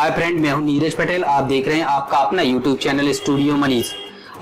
Hi friend, मैं हूं नीरज पटेल। आप देख रहे हैं आपका अपना यूट्यूब चैनल स्टूडियो मनीष।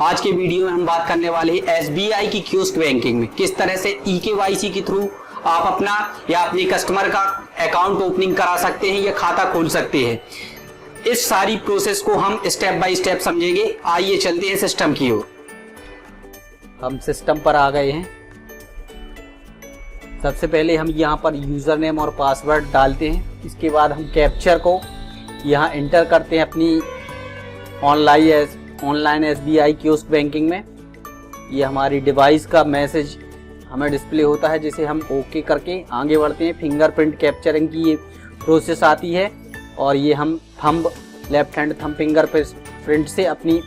आज के वीडियो में हम बात करने वाले हैं एसबीआई की कियोस्क बैंकिंग में किस तरह से ईकेवाईसी के थ्रू आप अपना या अपने कस्टमर का अकाउंट ओपनिंग करा सकते हैं या खाता खोल सकते हैं। इस सारी प्रोसेस को हम स्टेप बाय स्टेप समझेंगे। आइए चलते हैं सिस्टम की ओर। हम सिस्टम पर आ गए हैं। सबसे पहले हम यहाँ पर यूज़र नेम और पासवर्ड डालते हैं। इसके बाद हम कैप्चर को यहाँ इंटर करते हैं अपनी ऑनलाइन एसबीआई कियोस्क बैंकिंग में। ये हमारी डिवाइस का मैसेज हमें डिस्प्ले होता है, जिसे हम ओके करके आगे बढ़ते हैं। फिंगरप्रिंट कैप्चरिंग की ये प्रोसेस आती है और ये हम thumb left hand thumb fingerprint से अपनी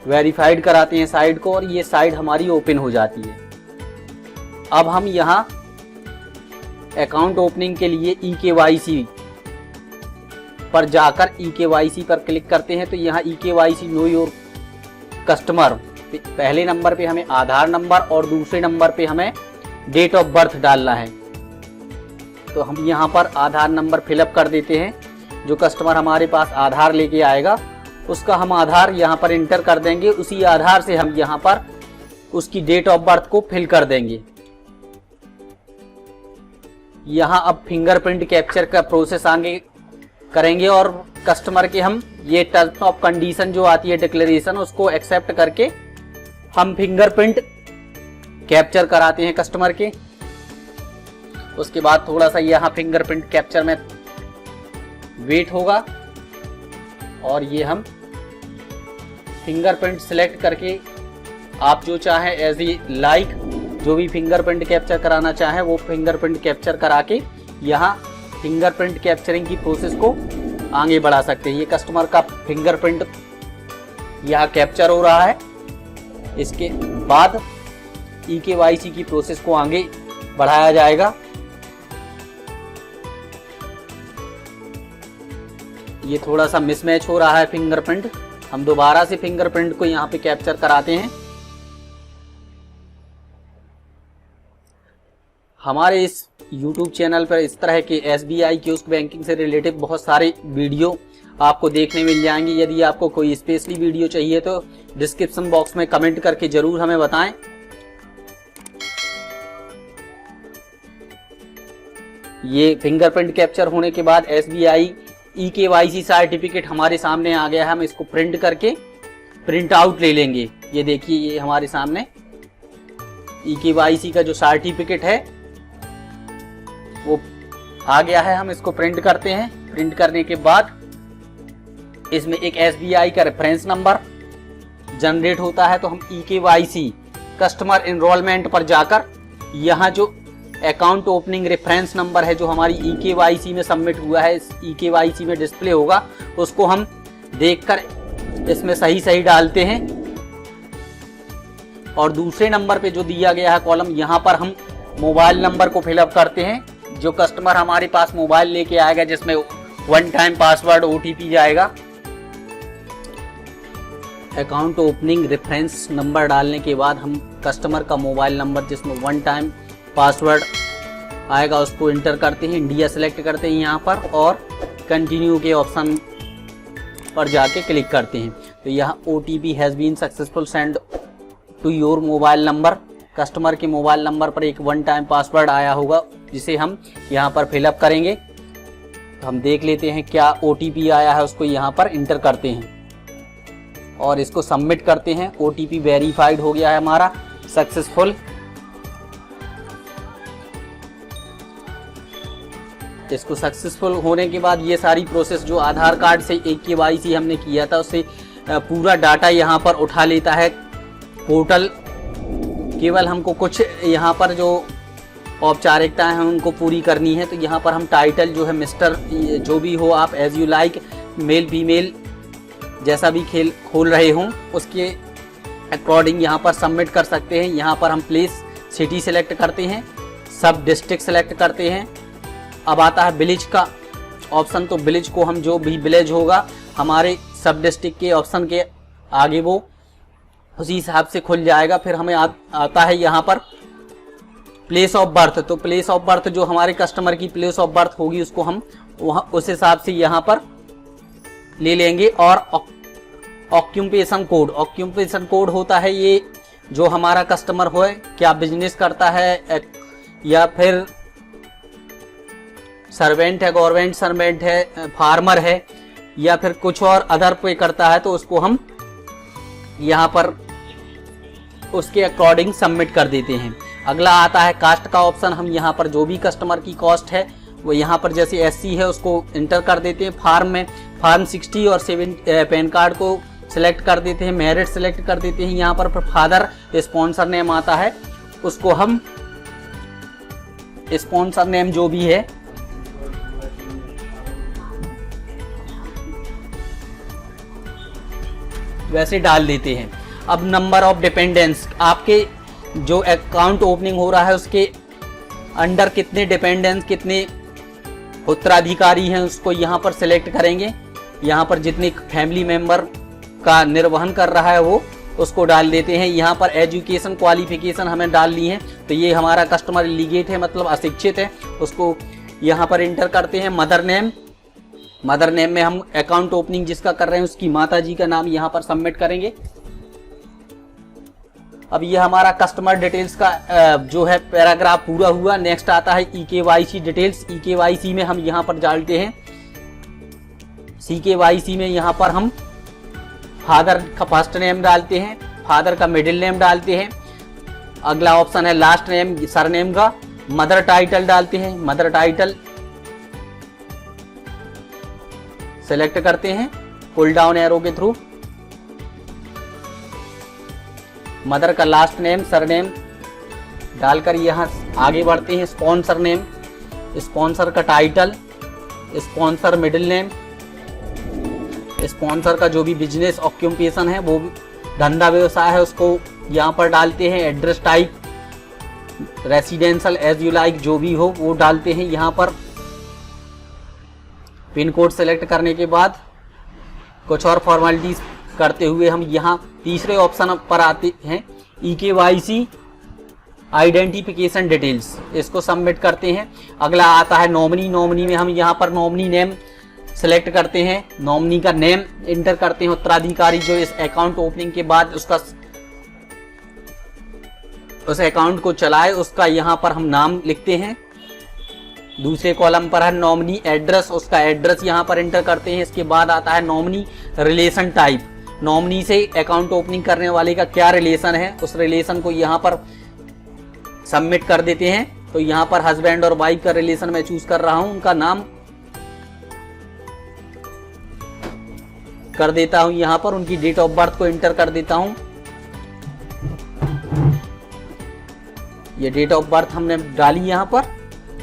वेरीफाइड कराते हैं साइड को, और ये साइड हमारी ओपन हो जाती है। अब हम यहाँ अकाउंट ओपनिंग के लिए ईकेवाईसी पर जाकर ईकेवाईसी पर क्लिक करते हैं। तो यहाँ ईकेवाईसी नो योर कस्टमर, पहले नंबर पे हमें आधार नंबर और दूसरे नंबर पे हमें डेट ऑफ बर्थ डालना है। तो हम यहाँ पर आधार नंबर फिलअप कर देते हैं। जो कस्टमर हमारे पास आधार लेके आएगा उसका हम आधार यहाँ पर इंटर कर देंगे। उसी आधार से हम यहाँ पर उसकी डेट ऑफ बर्थ को फिल कर देंगे। यहाँ अब फिंगरप्रिंट कैप्चर का प्रोसेस आगे करेंगे और कस्टमर के हम ये टर्म्स ऑफ कंडीशन जो आती है डिक्लेरेशन, उसको एक्सेप्ट करके हम फिंगरप्रिंट कैप्चर कराते हैं कस्टमर के। उसके बाद थोड़ा सा यहाँ फिंगरप्रिंट कैप्चर में वेट होगा और ये हम फिंगरप्रिंट सिलेक्ट करके आप जो चाहें एज ई लाइक जो भी फिंगरप्रिंट कैप्चर कराना चाहें वो फिंगरप्रिंट कैप्चर करा के यहाँ फिंगरप्रिंट कैप्चरिंग की प्रोसेस को आगे बढ़ा सकते हैं। ये कस्टमर का फिंगरप्रिंट यहाँ कैप्चर हो रहा है। इसके बाद ईकेवाईसी की प्रोसेस को आगे बढ़ाया जाएगा। ये थोड़ा सा मिसमैच हो रहा है फिंगरप्रिंट, हम दोबारा से फिंगरप्रिंट को यहाँ पे कैप्चर कराते हैं। हमारे इस YouTube चैनल पर इस तरह के एसबीआई कियोस्क बैंकिंग से रिलेटेड बहुत सारे वीडियो आपको देखने मिल जाएंगे। यदि आपको कोई स्पेशली वीडियो चाहिए तो डिस्क्रिप्शन बॉक्स में कमेंट करके जरूर हमें बताएं। ये फिंगरप्रिंट कैप्चर होने के बाद एसबीआई ईकेवाईसी सर्टिफिकेट हमारे सामने आ गया है। हम इसको प्रिंट करके प्रिंट आउट ले लेंगे। ये देखिए, ये हमारे सामने ईकेवाईसी का जो सर्टिफिकेट है वो आ गया है। हम इसको प्रिंट करते हैं। प्रिंट करने के बाद इसमें एक एसबीआई का रेफरेंस नंबर जनरेट होता है। तो हम ईकेवाईसी कस्टमर एनरोलमेंट पर जाकर यहाँ जो अकाउंट ओपनिंग रेफरेंस नंबर है जो हमारी ईकेवाईसी में सबमिट हुआ है, इस ईकेवाईसी में डिस्प्ले होगा, उसको हम देखकर इसमें सही डालते हैं। और दूसरे नंबर पे जो दिया गया है कॉलम, यहाँ पर हम मोबाइल नंबर को फिलअप करते हैं। जो कस्टमर हमारे पास मोबाइल लेके आएगा जिसमें वन टाइम पासवर्ड ओटीपी जाएगा। अकाउंट ओपनिंग रेफरेंस नंबर डालने के बाद हम कस्टमर का मोबाइल नंबर जिसमें वन टाइम पासवर्ड आएगा उसको इंटर करते हैं। इंडिया सेलेक्ट करते हैं यहाँ पर और कंटिन्यू के ऑप्शन पर जाके क्लिक करते हैं। तो यहाँ OTP has been successful send to your mobile number, customer के मोबाइल नंबर पर एक वन टाइम पासवर्ड आया होगा जिसे हम यहाँ पर फिलअप करेंगे। तो हम देख लेते हैं क्या ओटीपी आया है, उसको यहाँ पर इंटर करते हैं और इसको सबमिट करते हैं। ओटीपी वेरीफाइड हो गया है हमारा सक्सेसफुल। इसको सक्सेसफुल होने के बाद ये सारी प्रोसेस जो आधार कार्ड से ईकेवाईसी हमने किया था उससे पूरा डाटा यहाँ पर उठा लेता है पोर्टल। केवल हमको कुछ यहाँ पर जो औपचारिकताएं हैं उनको पूरी करनी है। तो यहाँ पर हम टाइटल जो है मिस्टर जो भी हो आप as you like, male female जैसा भी खोल रहे हों उसके अकॉर्डिंग यहाँ पर सबमिट कर सकते हैं। यहाँ पर हम प्लेस सिटी सेलेक्ट करते हैं, सब डिस्ट्रिक्ट सेलेक्ट करते हैं। अब आता है विलेज का ऑप्शन। तो विलेज को हम जो भी विलेज होगा हमारे सब डिस्ट्रिक्ट के ऑप्शन के आगे वो उसी हिसाब से खुल जाएगा। फिर हमें आता है यहाँ पर प्लेस ऑफ बर्थ। तो प्लेस ऑफ बर्थ जो हमारे कस्टमर की प्लेस ऑफ बर्थ होगी उसको हम वहाँ उस हिसाब से यहाँ पर ले लेंगे। और ऑक्यूपेशन कोड होता है ये जो हमारा कस्टमर हो, क्या बिजनेस करता है या फिर सर्वेंट है, गवर्नमेंट सर्वेंट है, फार्मर है, या फिर कुछ और अदर पे करता है, तो उसको हम यहाँ पर उसके अकॉर्डिंग सबमिट कर देते हैं। अगला आता है कास्ट का ऑप्शन। हम यहाँ पर जो भी कस्टमर की कॉस्ट है वो यहाँ पर जैसे एससी है उसको इंटर कर देते हैं। फॉर्म में फॉर्म 60 और 7 पैन कार्ड को सिलेक्ट कर देते हैं, मैरिट सिलेक्ट कर देते हैं। यहाँ पर फादर स्पॉन्सर नेम आता है, उसको हम स्पॉन्सर नेम जो भी है वैसे डाल देते हैं। अब नंबर ऑफ डिपेंडेंट्स, आपके जो अकाउंट ओपनिंग हो रहा है उसके अंडर कितने डिपेंडेंट्स, कितने उत्तराधिकारी हैं, उसको यहाँ पर सिलेक्ट करेंगे। यहाँ पर जितने फैमिली मेंबर का निर्वहन कर रहा है वो उसको डाल देते हैं। यहाँ पर एजुकेशन क्वालिफिकेशन हमें डालनी है, तो ये हमारा कस्टमर इलीगेट है, मतलब अशिक्षित है, उसको यहाँ पर इंटर करते हैं। मदर नेम में हम अकाउंट ओपनिंग जिसका कर रहे हैं उसकी माता जी का नाम यहाँ पर सबमिट करेंगे। अब ये हमारा कस्टमर डिटेल्स का जो है पैराग्राफ पूरा हुआ। नेक्स्ट आता है EKYC डिटेल्स। EKYC में हम यहाँ पर डालते हैं, CKYC में यहाँ पर हम फादर का फर्स्ट नेम डालते हैं, फादर का मिडिल नेम डालते हैं। अगला ऑप्शन है लास्ट नेम, सरनेम का। मदर टाइटल डालते हैं, मदर टाइटल सेलेक्ट करते हैं पुल डाउन एरो के थ्रू। मदर का लास्ट नेम, सरनेम डालकर यहाँ आगे बढ़ते हैं। स्पॉन्सर नेम, स्पॉन्सर का title, sponsor middle name, sponsor का जो भी बिजनेस ऑक्यूपेशन है, वो धंधा व्यवसाय है, उसको यहाँ पर डालते हैं। Address type residential as you like जो भी हो वो डालते हैं यहाँ पर। पिन कोड सेलेक्ट करने के बाद कुछ और फॉर्मेलिटीज करते हुए हम यहाँ तीसरे ऑप्शन पर आते हैं, EKYC आइडेंटिफिकेशन डिटेल्स, इसको सबमिट करते हैं। अगला आता है नॉमिनी। नॉमिनी में हम यहाँ पर नॉमिनी नेम सेलेक्ट करते हैं, नॉमिनी का नेम इंटर करते हैं। उत्तराधिकारी जो इस अकाउंट ओपनिंग के बाद उस अकाउंट को चलाए उसका यहाँ पर हम नाम लिखते हैं। दूसरे कॉलम पर है नॉमिनी एड्रेस, उसका एड्रेस यहाँ पर एंटर करते हैं। इसके बाद आता है नॉमिनी रिलेशन टाइप, नॉमिनी से अकाउंट ओपनिंग करने वाले का क्या रिलेशन है, उस रिलेशन को यहाँ पर सबमिट कर देते हैं। तो यहाँ पर हस्बैंड और वाइफ का रिलेशन मैं चूज कर रहा हूँ, उनका नाम कर देता हूँ यहाँ पर, उनकी डेट ऑफ बर्थ को एंटर कर देता हूँ। ये डेट ऑफ बर्थ हमने डाली यहाँ पर।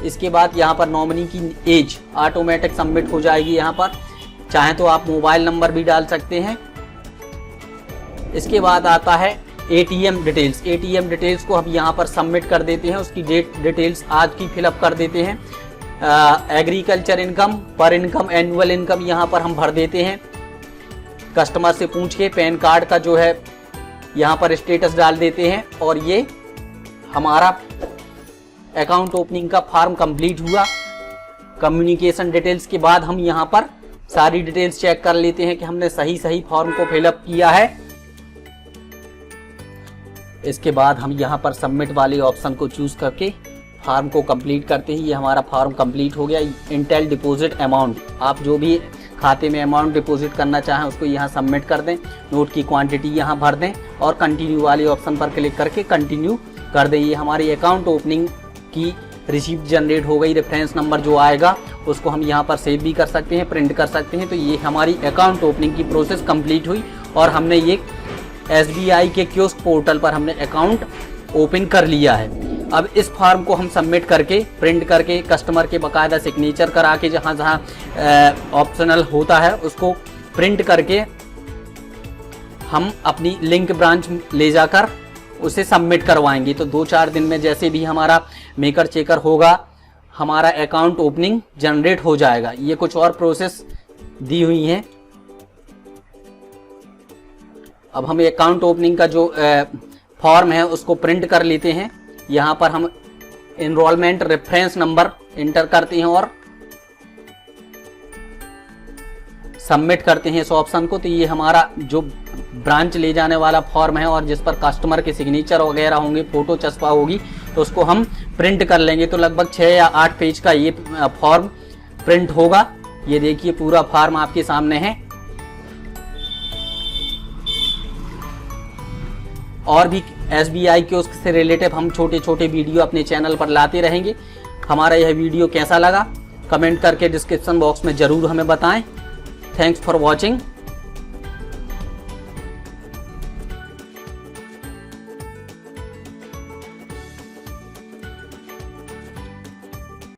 इसके बाद यहाँ पर नॉमिनी की एज ऑटोमेटिक सबमिट हो जाएगी यहाँ पर, चाहे तो आप मोबाइल नंबर भी डाल सकते हैं। इसके बाद आता है ATM डिटेल्स। ATM डिटेल्स को हम यहाँ पर सबमिट कर देते हैं, उसकी डेट डिटेल्स आज की फिलअप कर देते हैं। एग्रीकल्चर इनकम, पर इनकम, एनुअल इनकम यहाँ पर हम भर देते हैं। कस्टमर से पूछ के पैन कार्ड का जो है यहाँ पर स्टेटस डाल देते हैं। और ये हमारा अकाउंट ओपनिंग का फॉर्म कंप्लीट हुआ। कम्युनिकेशन डिटेल्स के बाद हम यहाँ पर सारी डिटेल्स चेक कर लेते हैं कि हमने सही फॉर्म को फिलअप किया है। इसके बाद हम यहाँ पर सबमिट वाले ऑप्शन को चूज करके फॉर्म को कंप्लीट करते हैं। ये हमारा फॉर्म कंप्लीट हो गया। इंटेल डिपॉजिट अमाउंट, आप जो भी खाते में अमाउंट डिपॉजिट करना चाहें उसको यहाँ सबमिट कर दें, नोट की क्वांटिटी यहाँ भर दें और कंटिन्यू वाले ऑप्शन पर क्लिक करके कंटिन्यू कर दें। ये हमारी अकाउंट ओपनिंग की रिसीप्ट जनरेट हो गई। रेफरेंस नंबर जो आएगा उसको हम यहाँ पर सेव भी कर सकते हैं, प्रिंट कर सकते हैं। तो ये हमारी अकाउंट ओपनिंग की प्रोसेस कंप्लीट हुई और हमने ये SBI के कियोस्क पोर्टल पर हमने अकाउंट ओपन कर लिया है। अब इस फॉर्म को हम सबमिट करके, प्रिंट करके, कस्टमर के बाकायदा सिग्नेचर करा के, जहाँ जहाँ ऑप्शनल होता है उसको प्रिंट करके हम अपनी लिंक ब्रांच ले जाकर उसे सबमिट करवाएंगे। तो 2-4 दिन में जैसे भी हमारा मेकर चेकर होगा, हमारा अकाउंट ओपनिंग जनरेट हो जाएगा। ये कुछ और प्रोसेस दी हुई हैं। अब हम अकाउंट ओपनिंग का जो फॉर्म है उसको प्रिंट कर लेते हैं। यहाँ पर हम एनरोलमेंट रेफरेंस नंबर इंटर करते हैं और सबमिट करते हैं इस ऑप्शन को, तो ये हमारा जो ब्रांच ले जाने वाला फॉर्म है और जिस पर कस्टमर के सिग्नेचर वगैरह होंगे, फोटो चस्पा होगी, तो उसको हम प्रिंट कर लेंगे। तो लगभग 6 या 8 पेज का ये फॉर्म प्रिंट होगा। ये देखिए पूरा फॉर्म आपके सामने है। और भी SBI कियोस्क से रिलेटेड हम छोटे छोटे वीडियो अपने चैनल पर लाते रहेंगे। हमारा यह वीडियो कैसा लगा कमेंट करके डिस्क्रिप्शन बॉक्स में ज़रूर हमें बताएं। Thanks for watching.